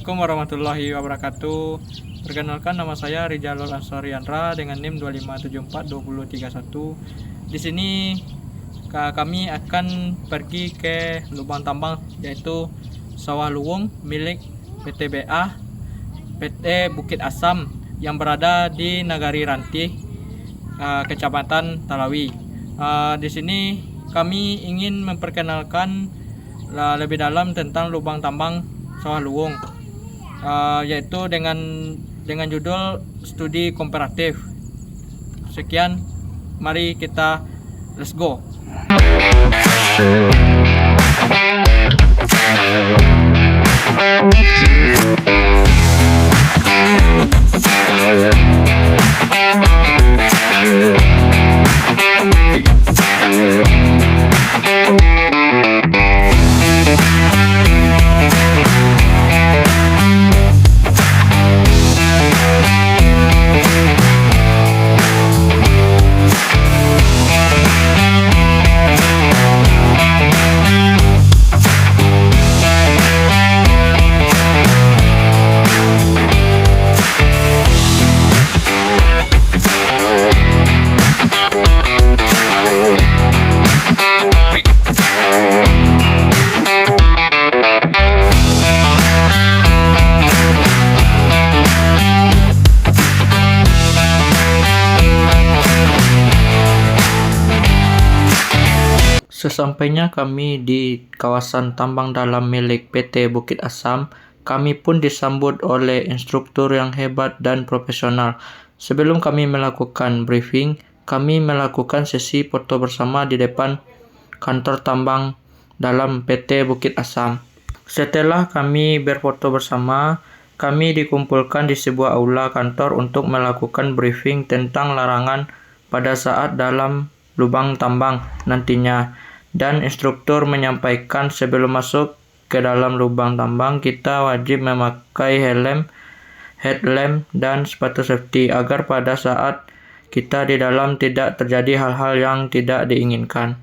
Assalamualaikum warahmatullahi wabarakatuh. Perkenalkan, nama saya Rijalul Ansoriandra dengan NIM 25742031. Di sini kami akan pergi ke lubang tambang yaitu Sawah Luwung milik PTBA PT Bukit Asam yang berada di Nagari Ranti, Kecamatan Talawi. Di sini kami ingin memperkenalkan lebih dalam tentang lubang tambang Sawah Luwung, yaitu dengan judul studi komparatif. Sekian, mari kita let's go. Sesampainya kami di kawasan tambang dalam milik PT Bukit Asam, kami pun disambut oleh instruktur yang hebat dan profesional. Sebelum kami melakukan briefing, kami melakukan sesi foto bersama di depan kantor tambang dalam PT Bukit Asam. Setelah kami berfoto bersama, kami dikumpulkan di sebuah aula kantor untuk melakukan briefing tentang larangan pada saat dalam lubang tambang nantinya. Dan instruktur menyampaikan sebelum masuk ke dalam lubang tambang kita wajib memakai helm, headlamp, dan sepatu safety agar pada saat kita di dalam tidak terjadi hal-hal yang tidak diinginkan.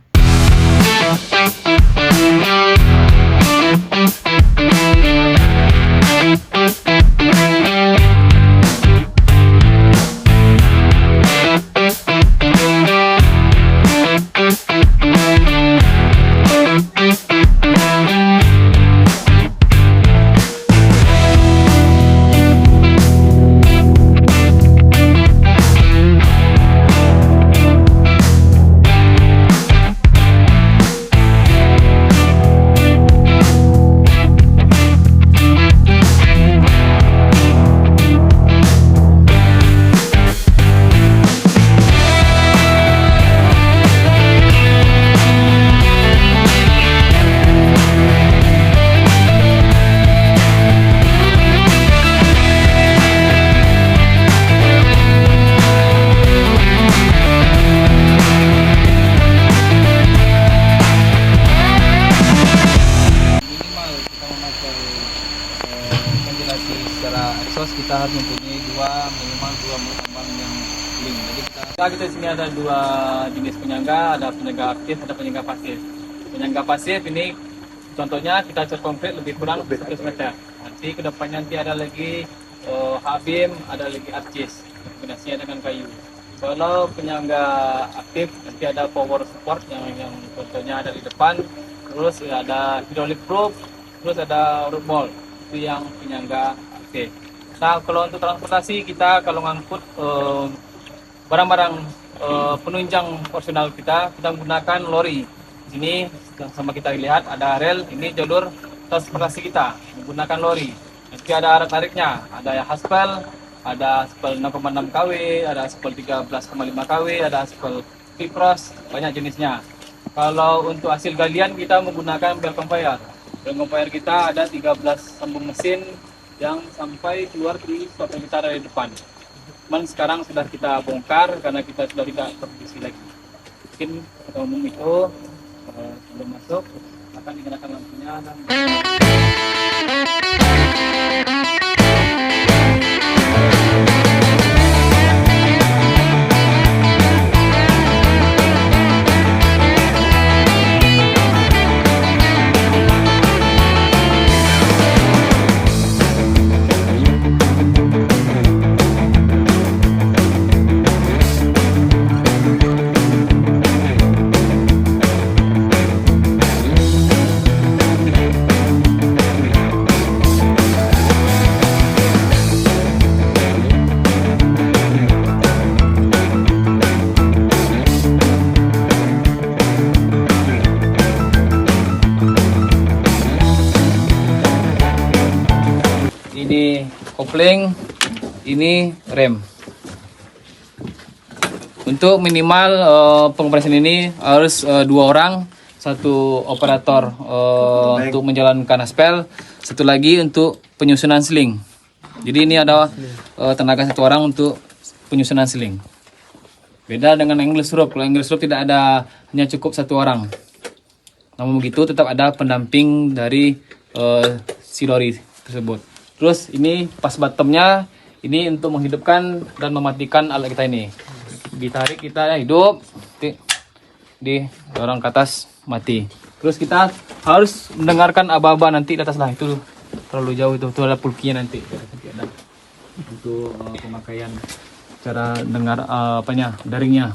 Kita harus mempunyai minimal dua mulut tambang yang link. Jadi kita di sini ada dua jenis penyangga, ada penyangga aktif, ada penyangga pasif. Penyangga pasif ini contohnya kita cat konkret lebih kurang 100 meter. Nanti kedepannya nanti ada lagi H-beam, ada lagi arcis, kombinasinya dengan kayu. Kalau penyangga aktif nanti ada power support yang contohnya ada di depan, terus ada hydraulic proof, terus ada root mold. Itu yang penyangga aktif. Nah, kalau untuk transportasi kita kalau ngangkut barang-barang penunjang opsional kita menggunakan lori. Di sini sama kita lihat ada rel, ini jalur transportasi kita menggunakan lori. Nanti ada alat tariknya, ada aspal, ada aspal 6,6 kW, ada aspal 13,5 kW, ada aspal Picross, banyak jenisnya. Kalau untuk hasil galian kita menggunakan bel conveyor. Bel conveyor kita ada 13 sambung mesin yang sampai keluar di stop yang kita ada di depan. Cuman sekarang sudah kita bongkar karena kita sudah tidak produksi lagi. Mungkin ketua umum itu sebelum masuk akan digunakan lampunya dan ini kopling, ini rem. Untuk minimal pengoperasian ini harus 2 orang, 1 operator untuk menjalankan aspal, 1 lagi untuk penyusunan seling. Jadi ini ada tenaga 1 orang untuk penyusunan seling. Beda dengan English rope. Kalau English rope tidak ada, hanya cukup 1 orang. Namun begitu tetap ada pendamping dari si lori tersebut. Terus ini pas bottomnya, ini untuk menghidupkan dan mematikan alat kita ini. Ditarik, kita hidup, didorong ke atas, mati. Terus kita harus mendengarkan aba-aba nanti di atas lah, itu terlalu jauh itu ada pulkinya nanti ada untuk pemakaian cara dengar daringnya.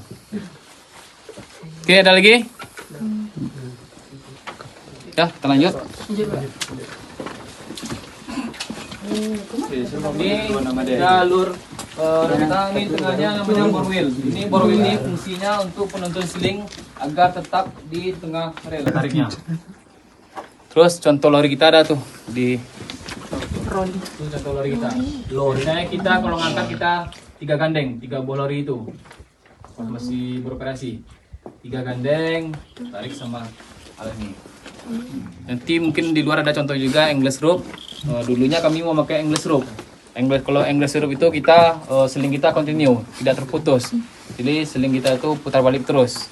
Oke, ada lagi? Ya, kita lanjut. Ini jalur kita ini tengahnya namanya bore wheel. Ini bore wheel ini fungsinya untuk penuntun seling agar tetap di tengah rel tariknya. Terus contoh lori kita ada tuh di itu contoh lori kita. Lorinya kita kalau ngangkat kita 3 gandeng, 3 buah lori itu masih beroperasi. 3 gandeng, tarik sama alat ini. Nanti mungkin di luar ada contoh juga English rope. Dulunya kami mau pakai English rope. Kalau English rope itu kita seling kita continue, tidak terputus. Jadi seling kita itu putar balik terus.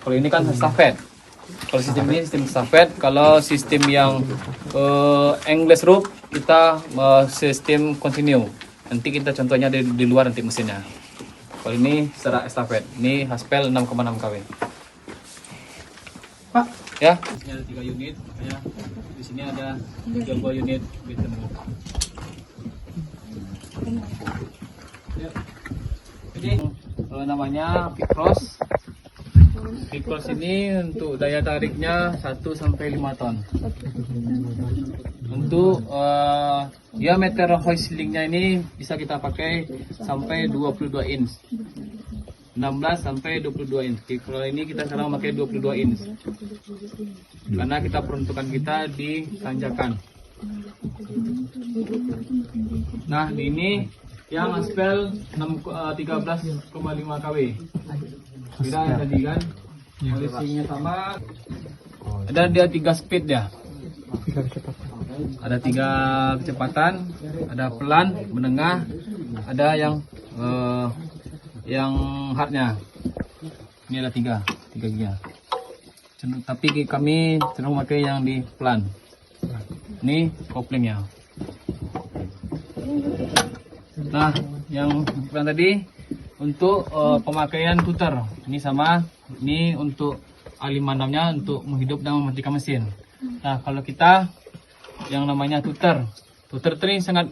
Kalau ini kan stafet. Kalau sistem ini sistem stafet. Kalau sistem yang English rope kita sistem continue. Nanti kita contohnya di luar nanti mesinnya. Kalau ini secara estafet. Ini Haspel 6,6 kW. Pak, ya. Ini ada 3 unit, makanya di sini ada 3 buah unit gitu. Ya. Jadi namanya Picross. Picross ini untuk daya tariknya 1 sampai 5 ton. Untuk diameter hoist slingnya ini bisa kita pakai sampai 22 inch. 16 sampai 22 inch. Kalau ini kita sekarang pakai 22 inch. Karena kita peruntukan kita di tanjakan. Nah, ini yang aspal 13,5 kW. Beda yang tadi kan. Polisinya sama. Ada dia 3 speed ya. Ada 3 kecepatan, ada pelan, menengah, ada yang hardnya. Ini ada 3 giga. Tapi kami cenderung pakai yang di pelan. Ini koplingnya. Nah, yang pelan tadi untuk pemakaian puter. Ini sama. Ini untuk A56-nya untuk menghidup dan mematikan mesin. Nah, kalau kita yang namanya tutor ini sangat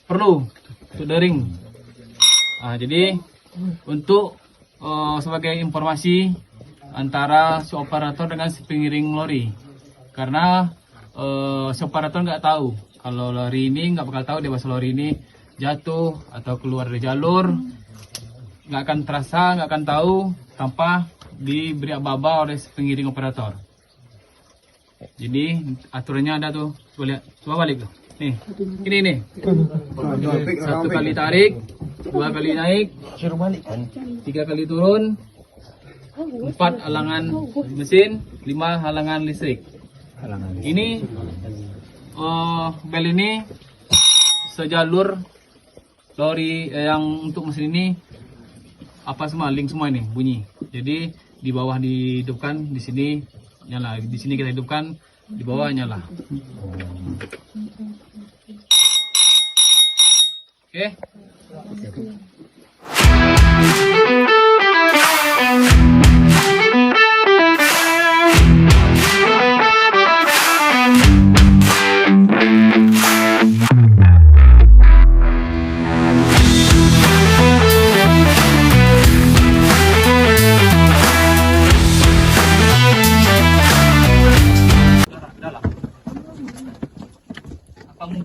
perlu untuk daring. Nah, jadi untuk sebagai informasi antara si operator dengan si pengiring lori, karena si operator nggak tahu kalau lori ini nggak bakal tahu dia bahasa lori ini jatuh atau keluar dari jalur, nggak akan terasa, nggak akan tahu tanpa diberi aba-aba oleh si pengiring operator. Jadi aturannya ada tuh, coba lihat, coba balik tuh. Nih, ini nih. 1 kali tarik, 2 kali naik, 3 kali turun, 4 halangan mesin, 5 halangan listrik. Ini bel ini sejalur lori yang untuk mesin ini apa semua link semua ini bunyi. Jadi di bawah dihidupkan, di sini nyala, di sini kita hidupkan, di bawah nyala. Oke.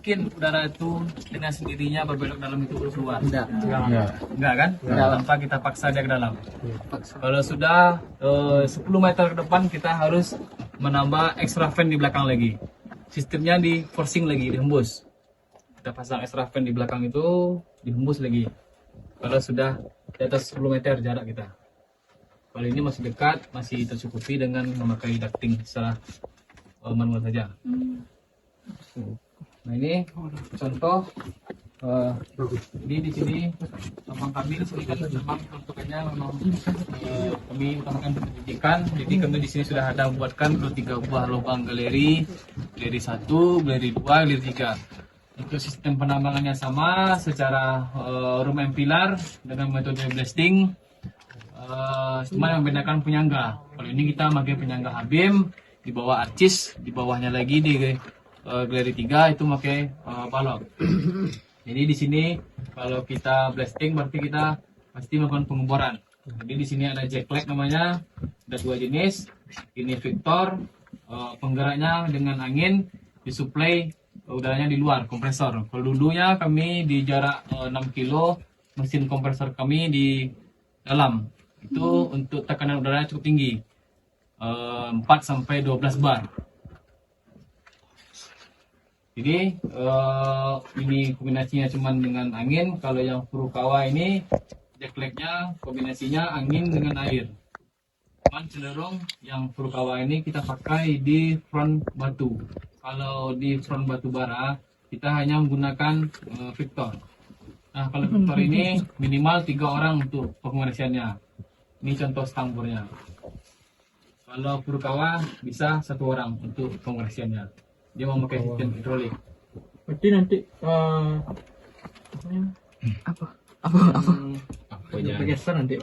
Mungkin udara itu dengan sendirinya berbelok dalam itu keluar. Enggak kan? Tanpa kita paksa dia ke dalam. Kalau sudah 10 meter ke depan kita harus menambah extra fan di belakang lagi. Sistemnya di forcing lagi, dihembus. kita pasang extra fan di belakang itu, dihembus lagi. Kalau sudah di atas 10 meter jarak kita. Kalau ini masih dekat, masih tercukupi dengan memakai ducting secara manual saja. Nah ini contoh. Jadi di sini tambang kami di sini kan tambang peruntukannya memang kami utamakan pendidikan. Jadi kami di sini sudah ada buatkan 3 buah lubang galeri 1, galeri 2, galeri 3. Untuk sistem penambangannya sama secara room and pillar dengan metode blasting. Cuma yang membedakan penyangga. Kalau ini kita pakai penyangga Habim, di bawah arcis, di bawahnya lagi di galeri 3 itu pakai balok. Jadi di sini kalau kita blasting berarti kita pasti melakukan pengeboran. Jadi di sini ada jack leg namanya, ada 2 jenis. Ini Victor, penggeraknya dengan angin, disuplai udaranya di luar, kompresor. Kalau dulunya kami di jarak 6 kilo, mesin kompresor kami di dalam. Itu untuk tekanan udara cukup tinggi, 4 sampai 12 bar. Jadi ini kombinasinya cuma dengan angin. Kalau yang Furukawa ini jack legnya kombinasinya angin dengan air. Cuman cenderung yang Furukawa ini kita pakai di front batu. Kalau di front batu bara kita hanya menggunakan Victor. Nah kalau Victor ini minimal 3 orang untuk pengoresiannya. Ini contoh stampurnya. Kalau Furukawa bisa 1 orang untuk pengoresiannya. Dia mau pakai sistem hidrolik. Berarti nanti apa ya? Bergeser nanti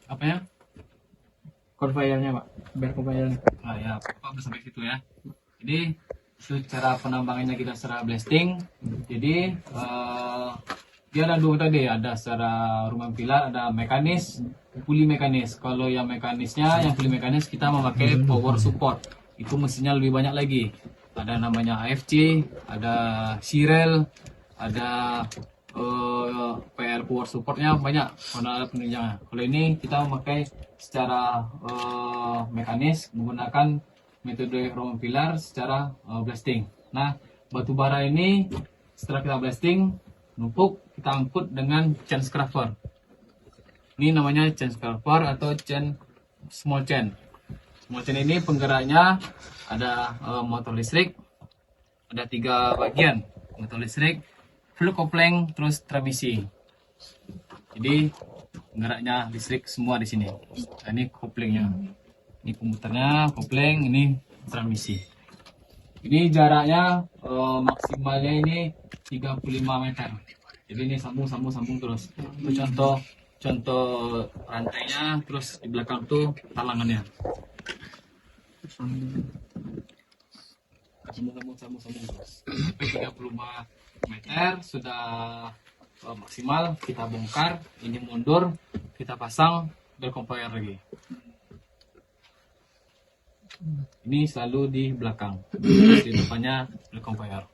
Apanya? konveyernya Pak, biar konveyernya. Ya, Pak sampai situ ya. Jadi itu cara penambangannya kita secara blasting. Jadi dia ada 2 metode, ada secara rumah pilar, ada mekanis, puli mekanis. Kalau yang mekanisnya, yang puli mekanis kita memakai power support. Itu mesinnya lebih banyak lagi. Ada namanya AFC, ada Shirel, ada PR power supportnya banyak, ada penunjangnya. Kalau ini kita memakai secara mekanis menggunakan metode roman pilar secara blasting. Nah, batu bara ini setelah kita blasting, numpuk, kita angkut dengan chain scraper. Ini namanya chain scraper atau chain small chain. Small chain ini penggeraknya ada motor listrik, ada 3 bagian, motor listrik, fluid coupling, terus transmisi. Jadi penggeraknya listrik semua di sini. Nah, ini couplingnya, ini komputernya, coupling, ini transmisi. Ini jaraknya maksimalnya ini 35 meter. Jadi ini sambung terus. Itu contoh rantainya, terus di belakang tuh talangannya. Sambung terus. Sampai 35 meter sudah maksimal, kita bongkar, ini mundur, kita pasang bel conveyor lagi. Ini selalu di belakang, di depannya bel conveyor.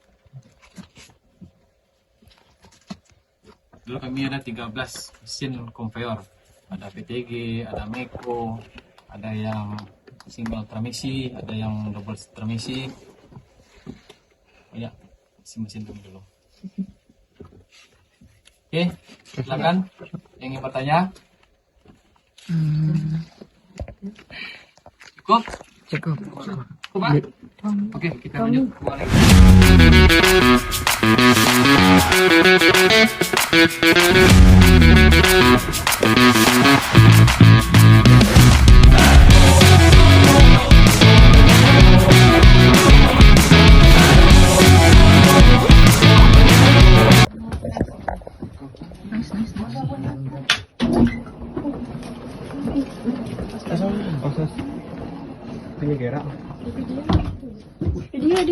Dulu kami ada 13 mesin conveyor, ada PTG, ada Meko, ada yang single transmisi, ada yang double transmisi. Ya, mesin dulu. Oke, silakan yang ingin bertanya. Cukup? Cukup. Cukup, Pak? Oke, kita lanjut.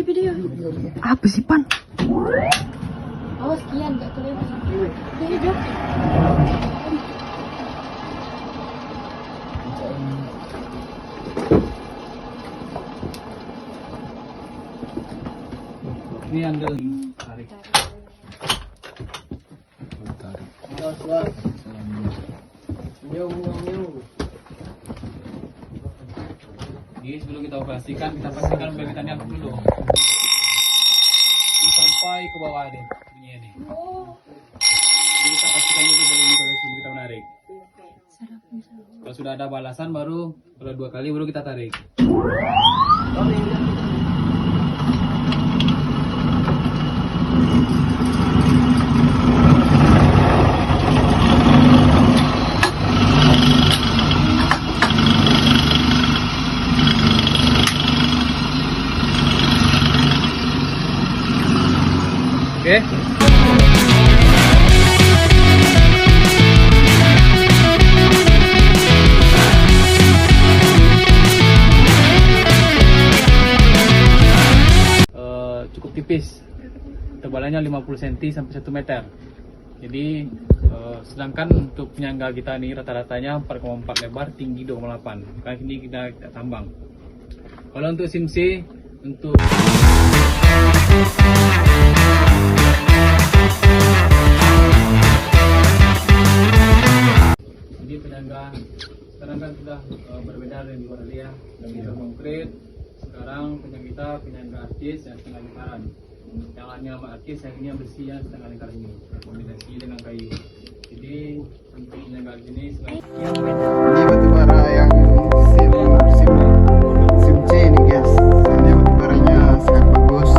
Video. Apa sih, Pan? Oh, sekian gak kelihatan. Video. Ini andal tarik. Jadi sebelum kita operasikan, kita pastikan bagiannya dulu. Sampai naik ke bawah nih bunyinya nih. Jadi kita pastikan dulu baru ini kalau sebelum kita menarik. Kalau sudah ada balasan baru, kalau 2 kali baru kita tarik. Oke. Cukup tipis, tebalannya 50 cm sampai 1 meter. Jadi sedangkan untuk penyangga kita ini rata-ratanya 4,4 lebar, tinggi 2,8. Kali ini kita tambang. Kalau untuk SIM C, untuk jadi penyangga sekarang kan sudah berbeda dari luar dia, bisa konkret. Sekarang penyangga kita penyangga artis yang setengah lingkaran. Yang lainnya sama artis, yang ini yang bersih yang setengah lingkaran ini, kombinasi dengan kayu. Jadi untuk penyangga ini selain Ini batu bara yang SIM C ini guys. Soalnya batu baranya sangat bagus.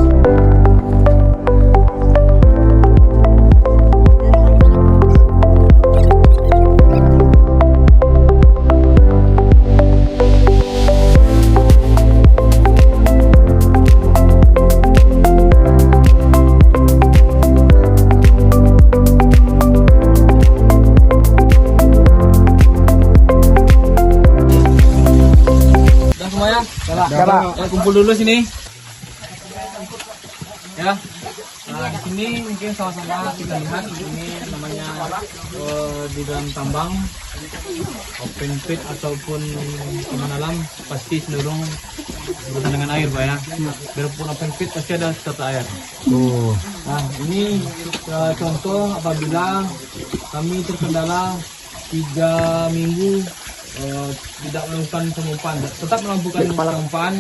Ya, kumpul dulu sini. Ya. Nah, di sini mungkin sama-sama kita lihat ini namanya di dalam tambang open pit ataupun tambang dalam pasti cenderung berurusan dengan air, Pak ya. Biarpun open pit pasti ada serta air. Nah, ini contoh apabila kami terkendala 3 minggu tidak melakukan pengumpahan, tetap melakukan pengumpahan,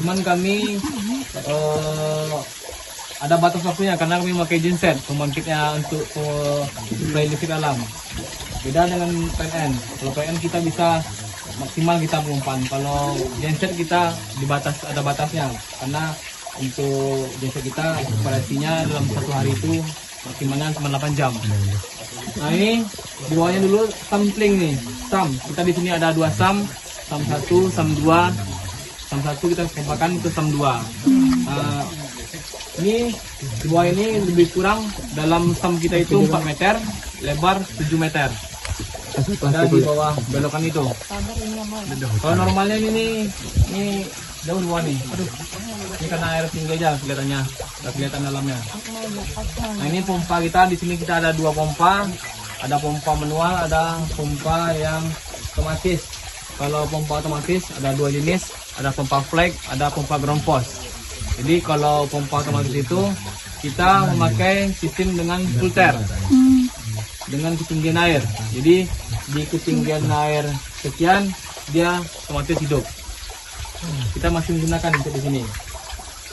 cuman kami ada batas waktunya karena kami memakai genset pembangkitnya untuk supply listrik alam. Beda dengan PLN. Kalau PLN kita bisa maksimal kita pengumpahan, kalau genset kita ada batasnya karena untuk genset kita operasinya dalam 1 hari itu maksimalnya cuma 8 jam. Nah ini di bawahnya dulu sampling nih, sam. Kita di sini ada 2 sam 1, sam 2. Sam 1 kita kompakan ke sam 2. Ini di bawah ini lebih kurang dalam sam kita itu 4 meter, lebar 7 meter. Ada di bawah belokan itu. Kalau normalnya ini jauh luar nih. Aduh. Ini karena air tinggi aja kelihatannya. Nggak kelihatan dalamnya. Nah, ini pompa kita, di sini kita ada 2 pompa. Ada pompa manual, ada pompa yang otomatis. Kalau pompa otomatis ada 2 jenis, ada pompa flag, ada pompa ground force. Jadi kalau pompa otomatis itu kita memakai sistem dengan filter. Dengan ketinggian air. Jadi di ketinggian air sekian dia otomatis hidup. Kita masih menggunakan untuk di sini.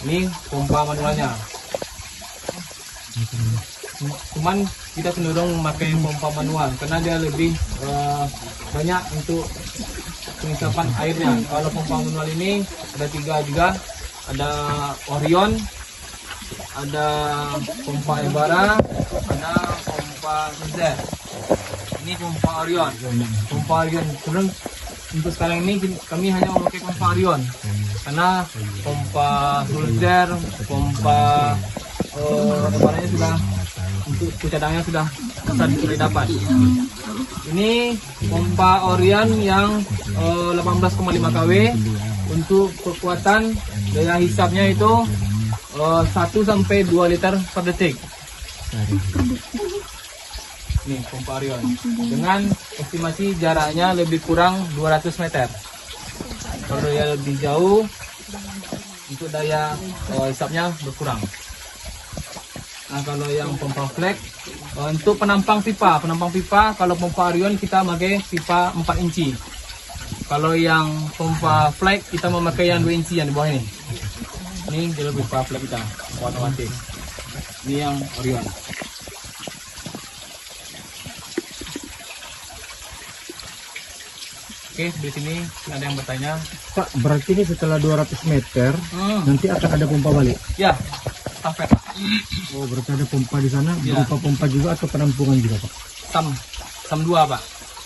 Ini pompa manualnya. Cuman kita cenderung memakai pompa manual karena dia lebih banyak untuk pengisapan airnya. Kalau pompa manual ini ada 3 juga, ada Orion, ada pompa Ebara, ada pompa Z. Ini pompa Orion. Pompa Orion. Sebenarnya untuk sekarang ini kami hanya memakai pompa Orion karena pompa Sulzer, pompa Ebaranya sudah untuk cadangnya sudah dapat. Ini pompa Orion yang 18,5 kW untuk kekuatan daya hisapnya itu 1 sampai 2 liter per detik. Nih pompa Orion dengan estimasi jaraknya lebih kurang 200 meter. Kalau dia lebih jauh untuk daya hisapnya berkurang. Nah kalau yang pompa flag untuk penampang pipa kalau pompa Orion kita pakai pipa 4 inci. Kalau yang pompa flag kita memakai yang 2 inci yang di bawah ini. Ini jalur pipa flag kita otomatis. Ini yang Orion. Oke, di sini ada yang bertanya. Pak, berarti ini setelah 200 meter nanti akan ada pompa balik. Ya, stafet. Oh, berarti ada pompa di sana, Ya. berupa pompa juga atau penampungan juga, Pak? Sam 2, Pak.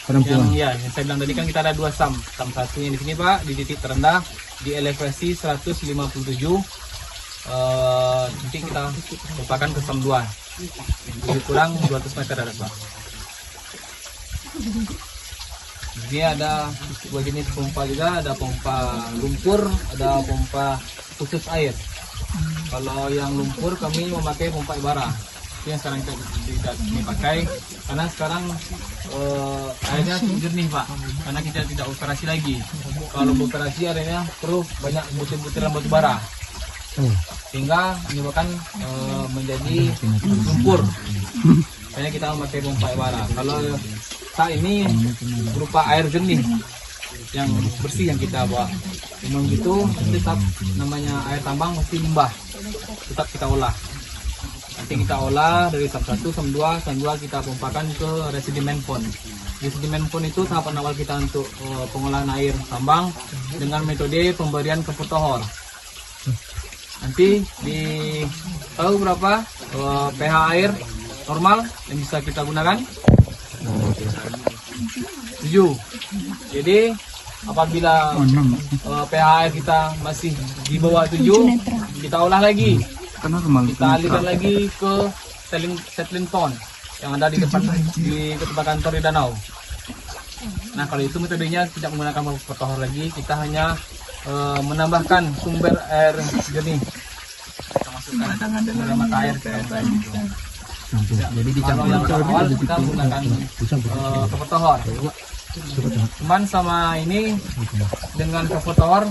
Penampungan. Yang saya bilang tadi kan kita ada 2 sam. Sam satunya di sini, Pak, di titik terendah di elevasi 157. Nanti kita lupakan ke sam 2. Lebih kurang 200 meter ada, Pak. Ini ada 2 jenis pompa juga, ada pompa lumpur, ada pompa khusus air. Kalau yang lumpur kami memakai pompa Ibara. Itu yang sekarang kita pakai karena sekarang airnya jernih, Pak. Karena kita tidak operasi lagi. Kalau operasi airnya perlu banyak butir-butiran batu bara. Sehingga menyebabkan menjadi lumpur. Makanya kita memakai pompa Ibara. Kalau saat ini berupa air jernih yang bersih yang kita bawa. Memang gitu, tetap namanya air tambang mesti limbah. Tetap kita olah. Nanti kita olah dari sam 1, sam 2, sam 2 kita pompakan ke residimen pond. Residimen pond itu tahapan awal kita untuk pengolahan air tambang dengan metode pemberian ke potohor. Nanti di tahu berapa pH air normal yang bisa kita gunakan? 7. Jadi apabila pH air kita masih di bawah 7, kita olah lagi. Kita alihkan lagi ke settling pond yang ada di depan di tempat kantor di danau. Nah, kalau itu metodenya tidak menggunakan potohor lagi, kita hanya menambahkan sumber air jernih. Kita masukkan ke mata air. Jadi dicampur yang awal kita menggunakan ke potohor. Cuman sama ini dengan ke potohor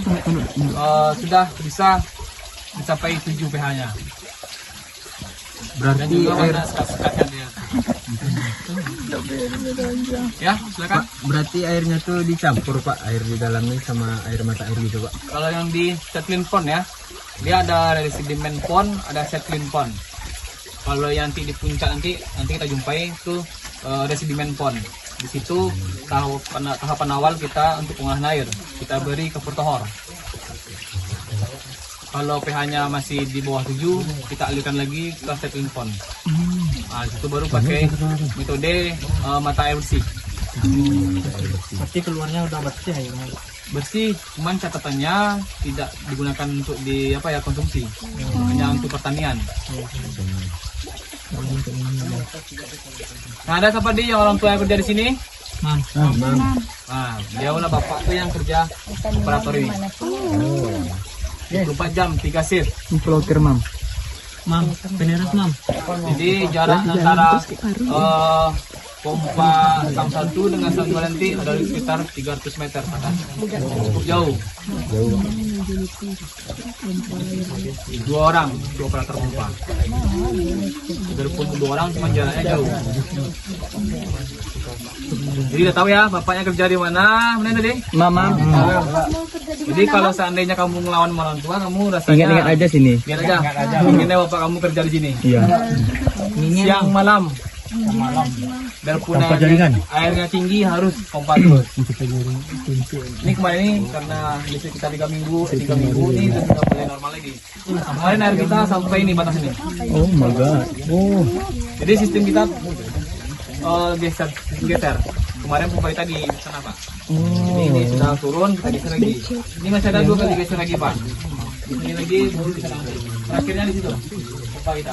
sudah bisa mencapai 7 pH-nya. Berarti Dan juga air warna sekat-sekatnya dia. Ya, silakan. berarti airnya tuh dicampur, Pak, air di dalamnya sama air mata air gitu, Pak. Kalau yang di settling pond ya, dia ada residimen pond, ada settling pond. Kalau yang nanti di puncak nanti kita jumpai itu residimen pond. Di situ tahapan awal kita untuk pengolahan air kita beri ke potohor. Kalau pH-nya masih di bawah 7, kita alihkan lagi ke settling pond. Nah, itu baru pakai metode mata air bersih. Berarti keluarnya udah bersih airnya. Bersih, cuman catatannya tidak digunakan untuk konsumsi, hanya untuk pertanian. Nah, ada siapa di yang orang tua yang kerja di sini? Nah, dia lah bapak tuh yang kerja operator ini. 24 jam, 3 shift. Floater, Mam. Peneras, Mam. Jadi jarak antara pompa sam 1 dengan sam 2 nanti ada sekitar 300 meter ke atas. Cukup jauh. Dua orang, dua operator pompa. Walaupun 2 orang cuma jaraknya jauh. Jadi udah tahu ya bapaknya kerja di mana? Mana tadi? Mama. Jadi kalau seandainya kamu ngelawan sama orang tua, kamu rasanya Ingat aja sini. Ingat aja. Ingatnya bapak kamu kerja di sini. Iya. Siang malam. Biarpun airnya tinggi harus pompa terus. Ini kemarin ini karena listrik kita 3 minggu ini sudah mulai normal lagi. Kemarin air kita sampai ini batas ini. Oh my god. Oh. Jadi sistem kita geser. Kemarin pompa kita di sana, Pak. Jadi ini sudah turun, kita geser lagi. Ini masih ada 2 kali geser lagi, Pak. Ini lagi baru kita ambil. Terakhirnya di situ pompa kita.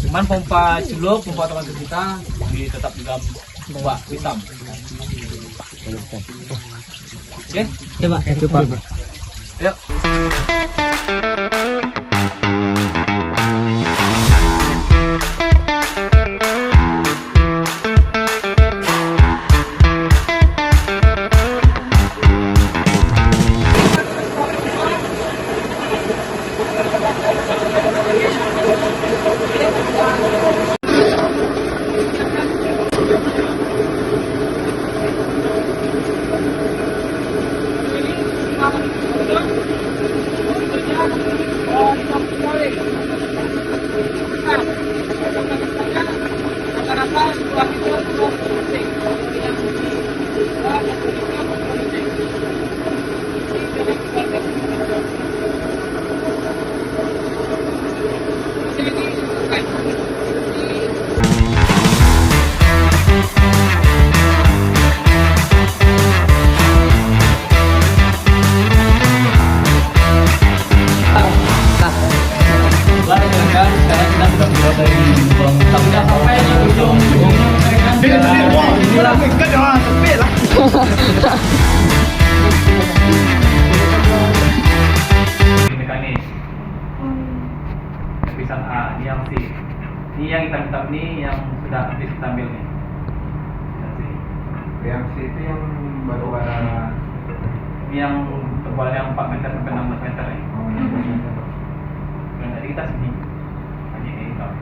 Cuman pompa celup, pompa otomatis kita tetap di dalam bak hitam. Oke, Coba, itu Pak. yuk. Sudah dari lubang. Sudah sampai di ujung mekanis. Lapisan A, ini yang C. Ini yang hitam-hitam ini yang sudah habis kita ambil nih. Reaksi itu yang baru bara. Ini yang tebal yang 4 meter sampai 16 meter nih. Dan tadi kita sini. Hanya ini hitam.